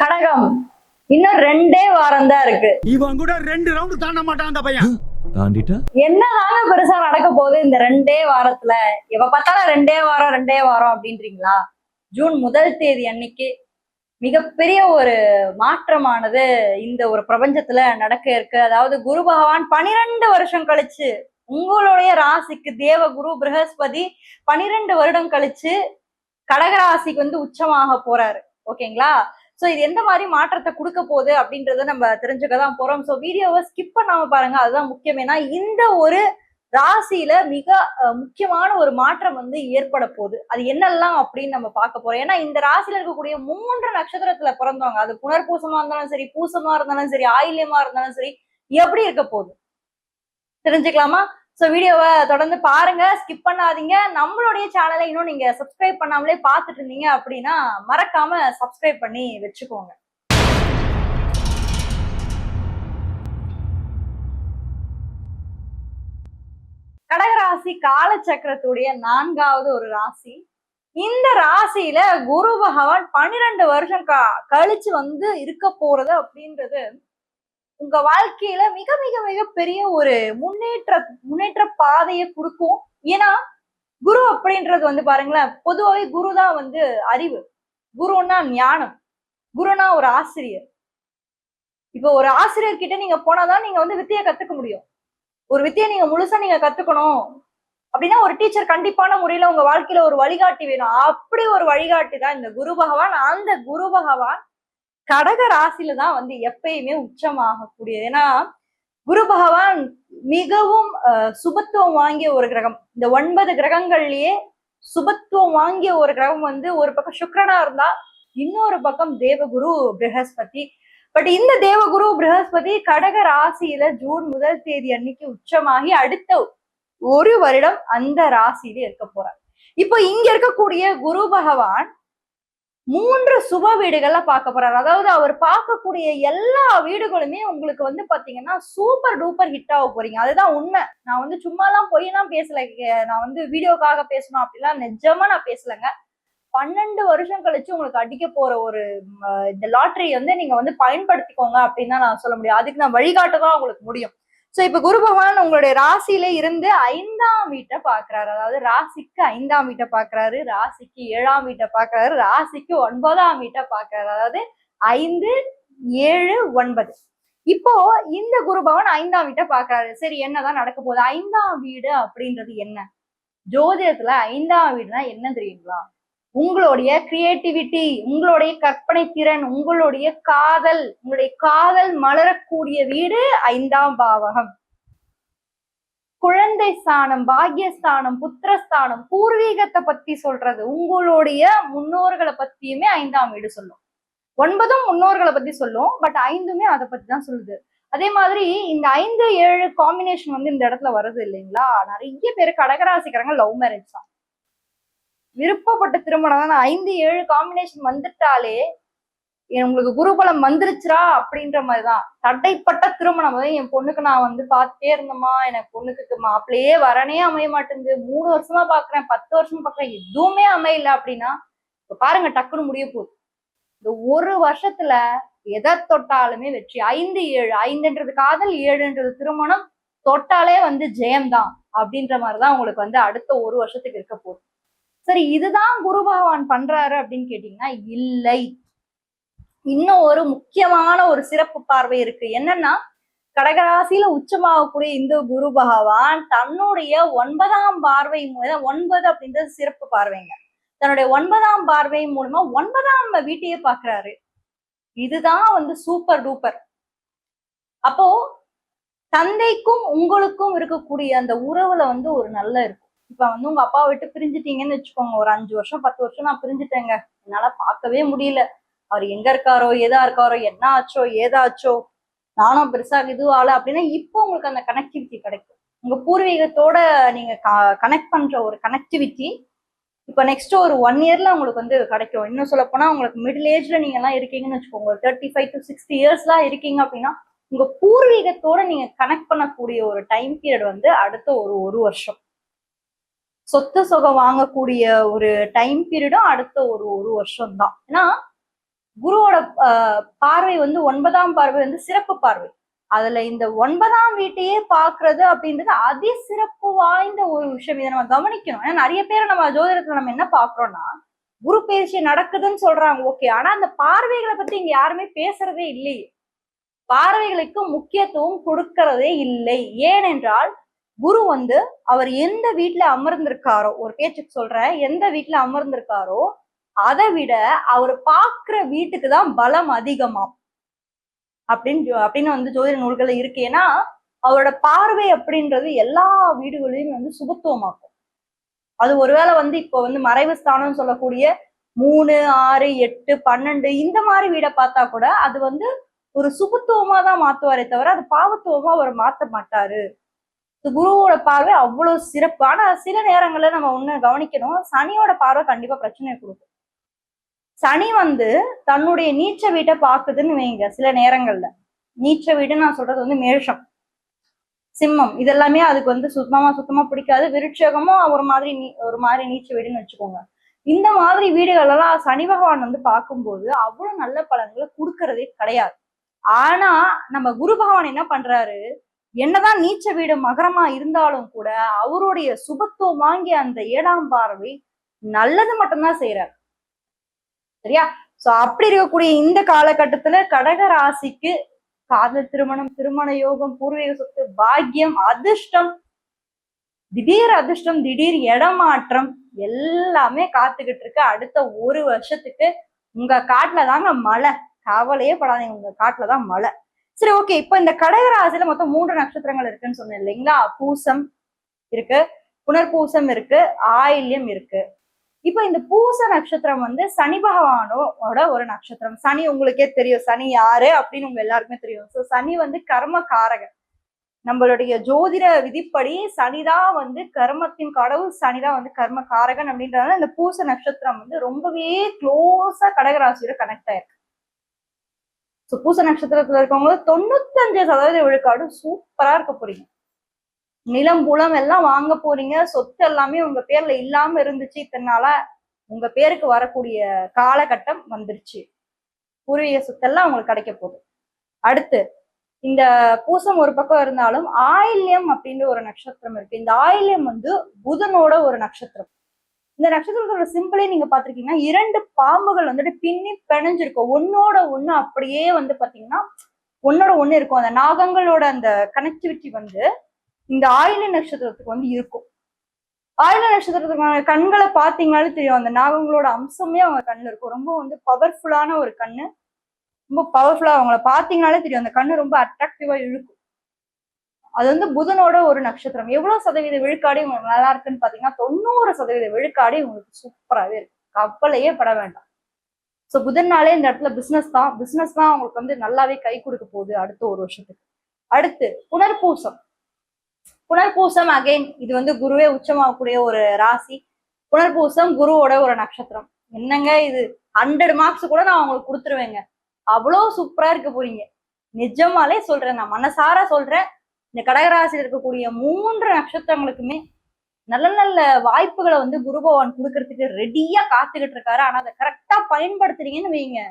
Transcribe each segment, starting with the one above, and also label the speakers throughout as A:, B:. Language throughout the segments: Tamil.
A: கடகம் இன்னும் 2 வாரம் தான் இருக்கு.
B: இவன் கூட 2 ரவுண்ட் தாண்ட மாட்டான் அந்த பையன்.
C: தாண்டிட்டா
A: என்னதாங்க பெருசா நடக்க போகுது இந்த 2 வாரத்துல? எப்ப பார்த்தாலும் 2 வாரம் அப்படின்றீங்களா? ஜூன் 1 அன்னைக்கு மிகப்பெரிய ஒரு மாற்றமானது இந்த ஒரு பிரபஞ்சத்துல நடக்க இருக்கு. அதாவது குரு பகவான் 12 வருஷம் கழிச்சு உங்களுடைய ராசிக்கு தேவ குரு ப்ரஹஸ்பதி 12 வருடம் கழிச்சு கடகராசிக்கு உச்சமாக போறாரு. ஓகேங்களா? சோ இது எந்த மாதிரி மாற்றத்தை கொடுக்க போகுது அப்படின்றத நம்ம தெரிஞ்சுக்கதான் போறோம். சோ வீடியோவை ஸ்கிப் பண்ணாம பாருங்க, அதுதான் முக்கியம். ஏன்னா இந்த ஒரு ராசியில மிக முக்கியமான ஒரு மாற்றம் ஏற்பட போகுது. அது என்னெல்லாம் அப்படின்னு நம்ம பார்க்க போறோம். ஏன்னா இந்த ராசியில இருக்கக்கூடிய 3 நட்சத்திரத்துல பிறந்தவங்க, அது புனர்பூசமா இருந்தாலும் சரி, பூசமா இருந்தாலும் சரி, ஆயில்யமா இருந்தாலும் சரி, எப்படி இருக்க போகுது தெரிஞ்சுக்கலாமா? சோ வீடியோவை தொடர்ந்து பாருங்க, ஸ்கிப் பண்ணாதீங்க. நம்மளுடைய சேனலை இன்னும் நீங்க சப்ஸ்கிரைப் பண்ணாமலே பார்த்துட்டு இருந்தீங்க அப்படின்னா மறக்காம சப்ஸ்கிரைப் பண்ணி வச்சுக்கோங்க. கடகராசி காலச்சக்கரத்துடைய 4வது ஒரு ராசி. இந்த ராசியில குரு பகவான் 12 வருஷம் கழிச்சு இருக்க போறது அப்படின்றது உங்க வாழ்க்கையில மிக மிக மிக பெரிய ஒரு முன்னேற்ற பாதையை கொடுக்கும். ஏன்னா குரு அப்படின்றது பாருங்களேன், பொதுவாகவே குரு தான் அறிவு, குருன்னா ஞானம், குருனா ஒரு ஆசிரியர். இப்போ ஒரு ஆசிரியர் கிட்ட நீங்க போனாதான் நீங்க வித்தையை கத்துக்க முடியும். ஒரு வித்தையை நீங்க முழுசா நீங்க கத்துக்கணும் அப்படின்னா ஒரு டீச்சர் கண்டிப்பான முறையில உங்க வாழ்க்கையில ஒரு வழிகாட்டி வேணும். அப்படி ஒரு வழிகாட்டி தான் இந்த குரு பகவான். அந்த குரு பகவான் கடக ராசியில தான் எப்பயுமே உச்சமாகக்கூடியது. ஏன்னா குரு பகவான் மிகவும் சுபத்துவம் வாங்கிய ஒரு கிரகம். இந்த 9 கிரகங்கள்லயே சுபத்துவம் வாங்கிய ஒரு கிரகம் ஒரு பக்கம் சுக்கிரனா இருந்தா, இன்னொரு பக்கம் தேவகுரு ப்ரஹஸ்பதி. பட் இந்த தேவகுரு ப்ரஹஸ்பதி கடக ராசியில ஜூன் 1 அன்னைக்கு உச்சமாகி அடுத்த 1 வருடம் அந்த ராசியில இருக்க போறார். இப்போ இங்க இருக்கக்கூடிய குரு பகவான் 3 சுப வீடுகள்ல பார்க்க போறாரு. அதாவது அவர் பார்க்கக்கூடிய எல்லா வீடுகளுமே உங்களுக்கு பாத்தீங்கன்னா சூப்பர் டூப்பர் ஹிட் ஆக போறீங்க. அதுதான் உண்மை. நான் சும்மாலாம் பொய்யெல்லாம் பேசல. நான் வீடியோக்காக பேசணும் அப்படிலாம் நிஜமா நான் பேசலங்க. 12 வருஷம் கழிச்சு உங்களுக்கு அடிக்க போற ஒரு இந்த லாட்டரி நீங்க பயன்படுத்திக்கோங்க அப்படின்னு தான் நான் சொல்ல முடியும். அதுக்கு நான் வழிகாட்டதான் உங்களுக்கு முடியும். சோ இப்ப குரு பகவான் உங்களுடைய ராசியில இருந்து 5ஆம் வீட்டை பாக்குறாரு. அதாவது ராசிக்கு 5ஆம் வீட்டை பாக்குறாரு, ராசிக்கு 7ஆம் வீட்டை பாக்குறாரு, ராசிக்கு 9ஆம் வீட்டை பாக்குறாரு. அதாவது 5, 7, 9. இப்போ இந்த குரு பகவான் 5ஆம் வீட்டை பாக்குறாரு. சரி, என்னதான் நடக்க போகுது? 5ஆம் வீடு அப்படின்றது என்ன? ஜோதிடத்துல 5ஆம் வீடுனா என்ன தெரியுங்களா? உங்களுடைய கிரியேட்டிவிட்டி, உங்களுடைய கற்பனை திறன், உங்களுடைய காதல் மலரக்கூடிய வீடு 5ஆம் பாவகம். குழந்தை ஸ்தானம், பாக்யஸ்தானம், புத்திரஸ்தானம், பூர்வீகத்தை பத்தி சொல்றது, உங்களுடைய முன்னோர்களை பத்தியுமே 5ஆம் வீடு சொல்லும். 9ம் முன்னோர்களை பத்தி சொல்லும், பட் 5மே அதை பத்தி தான் சொல்லுது. அதே மாதிரி இந்த 5, 7 காம்பினேஷன் இந்த இடத்துல வருது இல்லைங்களா? நிறைய பேர் கடகராசிக்காரங்க லவ் மேரேஜ் தான், விருப்பப்பட்ட திருமணம் தான். 5, 7 காம்பினேஷன் வந்துட்டாலே உங்களுக்கு குருபலம் வந்துருச்சுரா அப்படின்ற மாதிரிதான். தடைப்பட்ட திருமணம். என் பொண்ணுக்கு நான் பார்த்துட்டே இருந்தேம்மா, எனக்கு பொண்ணுக்கு மாப்பிள்ளையே வரனே அமைய மாட்டேங்குது, 3 வருஷமா பாக்குறேன், 10 வருஷமா பாக்குறேன், எதுவுமே அமையல அப்படின்னா இப்ப பாருங்க, டக்குன்னு முடிய போகுது. இந்த 1 வருஷத்துல எதை தொட்டாலுமே வெற்றி. 5, 7, 5ன்றது காதல், 7ன்றது திருமணம், தொட்டாலே ஜெயம்தான் அப்படின்ற மாதிரிதான் உங்களுக்கு அடுத்த 1 வருஷத்துக்கு இருக்க போகுது. சரி, இதுதான் குரு பகவான் பண்றாரு அப்படின்னு கேட்டீங்கன்னா இல்லை. இன்னும் ஒரு முக்கியமான ஒரு சிறப்பு பார்வை இருக்கு. என்னன்னா கடகராசியில உச்சமாகக்கூடிய இந்த குரு பகவான் தன்னுடைய 9ஆம் பார்வை, 9 அப்படின்றது சிறப்பு பார்வைங்க, தன்னுடைய 9ஆம் பார்வை மூலமா 9ஆம் வீட்டையே பாக்குறாரு. இதுதான் சூப்பர் டூப்பர். அப்போ தந்தைக்கும் உங்களுக்கும் இருக்கக்கூடிய அந்த உறவுல ஒரு நல்ல இருக்கும். இப்ப உங்க அப்பா விட்டு பிரிஞ்சுட்டீங்கன்னு வச்சுக்கோங்க, ஒரு 5 வருஷம் 10 வருஷம் நான் பிரிஞ்சுட்டேங்க, என்னால பார்க்கவே முடியல, அவர் எங்க இருக்காரோ ஏதா இருக்காரோ, என்ன ஆச்சோ ஏதாச்சோ, நானும் பெருசா இதுவால அப்படின்னா இப்போ உங்களுக்கு அந்த கனெக்டிவிட்டி கிடைக்கும். உங்க பூர்வீகத்தோட நீங்க கனெக்ட் பண்ற ஒரு கனெக்டிவிட்டி இப்ப நெக்ஸ்ட் ஒரு 1 இயர்ல உங்களுக்கு கிடைக்கும். இன்னும் சொல்ல போனா உங்களுக்கு மிடில் ஏஜ்ல நீங்க எல்லாம் இருக்கீங்கன்னு வச்சுக்கோங்க, ஒரு 35 to 60 இயர்ஸ்லாம் இருக்கீங்க அப்படின்னா உங்க பூர்வீகத்தோட நீங்க கனெக்ட் பண்ணக்கூடிய ஒரு டைம் பீரியட் அடுத்த ஒரு வருஷம். சொத்து சுகம் வாங்கக்கூடிய ஒரு டைம் பீரியடும் அடுத்த ஒரு வருஷம் தான். ஏன்னா குருவோட பார்வை வந்து 9ஆம் பார்வை வந்து சிறப்பு பார்வை. அதுல இந்த 9ஆம் வீட்டையே பாக்குறது அப்படின்றது அதி சிறப்பு வாய்ந்த ஒரு விஷயம். இதை நம்ம கவனிக்கணும். ஏன்னா நிறைய பேரை நம்ம ஜோதிடத்துல நம்ம என்ன பாக்குறோம்னா, குரு பயிற்சி நடக்குதுன்னு சொல்றாங்க, ஓகே. ஆனா அந்த பார்வைகளை பத்தி இங்க யாருமே பேசுறதே இல்லையே. பார்வைகளுக்கு முக்கியத்துவம் கொடுக்கறதே இல்லை. ஏனென்றால் குரு வந்து அவர் எந்த வீட்டுல அமர்ந்திருக்காரோ, ஒரு பேச்சுக்கு சொல்றேன், எந்த வீட்டுல அமர்ந்திருக்காரோ அதை விட அவர் பாக்குற வீட்டுக்கு தான் பலம் அதிகமாம் அப்படின்னு வந்து ஜோதிட நூல்கள் இருக்கு. ஏன்னா அவரோட பார்வை அப்படின்றது எல்லா வீடுகளையும் வந்து சுபத்துவமாக்கும். அது ஒருவேளை வந்து இப்போ வந்து மறைவு ஸ்தானம் சொல்லக்கூடிய 3, 6, 8, 12 இந்த மாதிரி வீடை பார்த்தா கூட அது வந்து ஒரு சுபத்துவமா தான் மாத்துவாரே தவிர அது பாவத்துவமா அவர் மாத்த மாட்டாரு. குருவோட பார்வை அவ்வளவு சிறப்பு. ஆனா சில நேரங்கள்ல நம்ம ஒண்ணு கவனிக்கணும், சனியோட பார்வை கண்டிப்பா பிரச்சனையை கொடுக்கும். சனி வந்து தன்னுடைய நீச்ச வீட்டை பாக்குதுன்னு வைங்க. சில நேரங்கள்ல நீச்ச வீடுன்னு நான் சொல்றது வந்து மேஷம், சிம்மம் இதெல்லாமே அதுக்கு வந்து சுத்தமா பிடிக்காது. விருட்சகமும் ஒரு மாதிரி நீச்ச வீடுன்னு வச்சுக்கோங்க. இந்த மாதிரி வீடுகள் எல்லாம் சனி பகவான் வந்து பார்க்கும்போது அவ்வளவு நல்ல பலன்களை கொடுக்கறதே கிடையாது. ஆனா நம்ம குரு பகவான் என்ன பண்றாரு, என்னதான் நீச்ச வீடு மகரமா இருந்தாலும் கூட அவருடைய சுபத்துவம் வாங்கிய அந்த 7ஆம் பார்வை நல்லது மட்டும்தான் செய்யறாரு. சரியா? சோ அப்படி இருக்கக்கூடிய இந்த காலகட்டத்துல கடக ராசிக்கு காதல் திருமணம், திருமண யோகம், பூர்வீக சொத்து, பாக்கியம், அதிர்ஷ்டம், திடீர் இடமாற்றம் எல்லாமே காத்துக்கிட்டு இருக்கு. அடுத்த ஒரு வருஷத்துக்கு உங்க காட்டுல தாங்க மழை. கவலையே படாதீங்க, உங்க காட்டுலதான் மழை. சரி, ஓகே. இப்ப இந்த கடக ராசியில மொத்தம் 3 நட்சத்திரங்கள் இருக்குன்னு சொன்னேன் இல்லைங்களா? பூசம் இருக்கு, புனர்பூசம் இருக்கு, ஆயில்யம் இருக்கு. இப்ப இந்த பூச நட்சத்திரம் வந்து சனி பகவானோட ஒரு நட்சத்திரம். சனி உங்களுக்கே தெரியும், சனி யாரு அப்படின்னு உங்க எல்லாருக்குமே தெரியும். சோ சனி வந்து கர்ம காரகன். நம்மளுடைய ஜோதிட விதிப்படி சனிதான் வந்து கர்மத்தின் கடவுள், சனிதான் வந்து கர்ம காரகன். அப்படின்றதுனால இந்த பூச நட்சத்திரம் வந்து ரொம்பவே க்ளோஸா கடகராசியோட கனெக்ட் ஆயிருக்கு. சோ பூச நட்சத்திரத்துல இருக்கவங்க 95% விழுக்காடு சூப்பரா இருக்க போறீங்க. நிலம் புலம் எல்லாம் வாங்க போறீங்க. சொத்து எல்லாமே உங்க பேர்ல இல்லாம இருந்துச்சு இத்தனால, உங்க பேருக்கு வரக்கூடிய காலகட்டம் வந்துருச்சு. பூர்வீக சொத்தெல்லாம் உங்களுக்கு கிடைக்க போகுது. அடுத்து இந்த பூசம் ஒரு பக்கம் இருந்தாலும் ஆயில்யம் அப்படின்னு ஒரு நட்சத்திரம் இருக்கு. இந்த ஆயில்யம் வந்து புதனோட ஒரு நட்சத்திரம். இந்த நட்சத்திரத்தோட சிம்பிளே நீங்க பாத்திருக்கீங்கன்னா 2 பாம்புகள் வந்துட்டு பின்னி பிணைஞ்சிருக்கும். ஒன்னோட ஒண்ணு அப்படியே வந்து பாத்தீங்கன்னா ஒன்னோட ஒண்ணு இருக்கும். அந்த நாகங்களோட அந்த கனெக்டிவிட்டி வந்து இந்த ஆயில்ய நட்சத்திரத்துக்கு வந்து இருக்கும். ஆயில்ய நட்சத்திரத்துக்கான கண்களை பாத்தீங்கன்னாலும் தெரியும், அந்த நாகங்களோட அம்சமே அவங்க கண்ணுல இருக்கும். ரொம்ப வந்து பவர்ஃபுல்லான ஒரு கண்ணு, ரொம்ப பவர்ஃபுல்லா அவங்கள பாத்தீங்கன்னாலே தெரியும், அந்த கண்ணு ரொம்ப அட்ராக்டிவா இழுக்கும். அது வந்து புதனோட ஒரு நட்சத்திரம். எவ்வளவு சதவீத விழுக்காடு உங்களுக்கு நல்லா இருக்குன்னு பாத்தீங்கன்னா 90% விழுக்காடு உங்களுக்கு சூப்பராகவே இருக்கு. கவலையே பட வேண்டாம். சோ புதன்னாலே இந்த இடத்துல பிசினஸ் தான் அவங்களுக்கு வந்து நல்லாவே கை கொடுக்க போகுது அடுத்த ஒரு வருஷத்துக்கு. அடுத்து புனர்பூசம் அகைன் இது வந்து குருவே உச்சமாகக்கூடிய ஒரு ராசி. புனர்பூசம் குருவோட ஒரு நட்சத்திரம். என்னங்க இது 100 மார்க்ஸ் கூட நான் உங்களுக்கு கொடுத்துருவேங்க. அவ்வளவு சூப்பரா இருக்க போறீங்க. நிஜமாலே சொல்றேன், நான் மனசார சொல்றேன். இந்த கடகராசியில் இருக்கக்கூடிய 3 நட்சத்திரங்களுக்குமே நல்ல நல்ல வாய்ப்புகளை வந்து குரு பகவான் கொடுக்கறதுக்கு ரெடியா காத்துக்கிட்டு இருக்காரு. ஆனா அதை கரெக்டா பயன்படுத்துறீங்கன்னு வைங்க,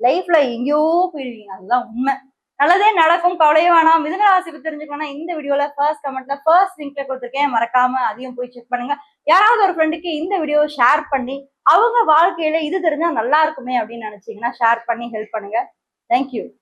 A: லைஃப்ல எங்கேயோ போயிடுவீங்க. அதுதான் உண்மை. நல்லதே நடக்கும், கவலையே வேணாம். மிதுன ராசி பத்தி தெரிஞ்சுக்கணும்னா இந்த வீடியோல ஃபர்ஸ்ட் கமெண்ட்ல ஃபர்ஸ்ட் லிங்க்ல கொடுத்துருக்கேன், மறக்காம அதையும் போய் செக் பண்ணுங்க. யாராவது ஒரு ஃப்ரெண்டுக்கு இந்த வீடியோ ஷேர் பண்ணி அவங்க வாழ்க்கையில இது தெரிஞ்சா நல்லா இருக்குமே அப்படின்னு நினைச்சீங்கன்னா ஷேர் பண்ணி ஹெல்ப் பண்ணுங்க. தேங்க்யூ.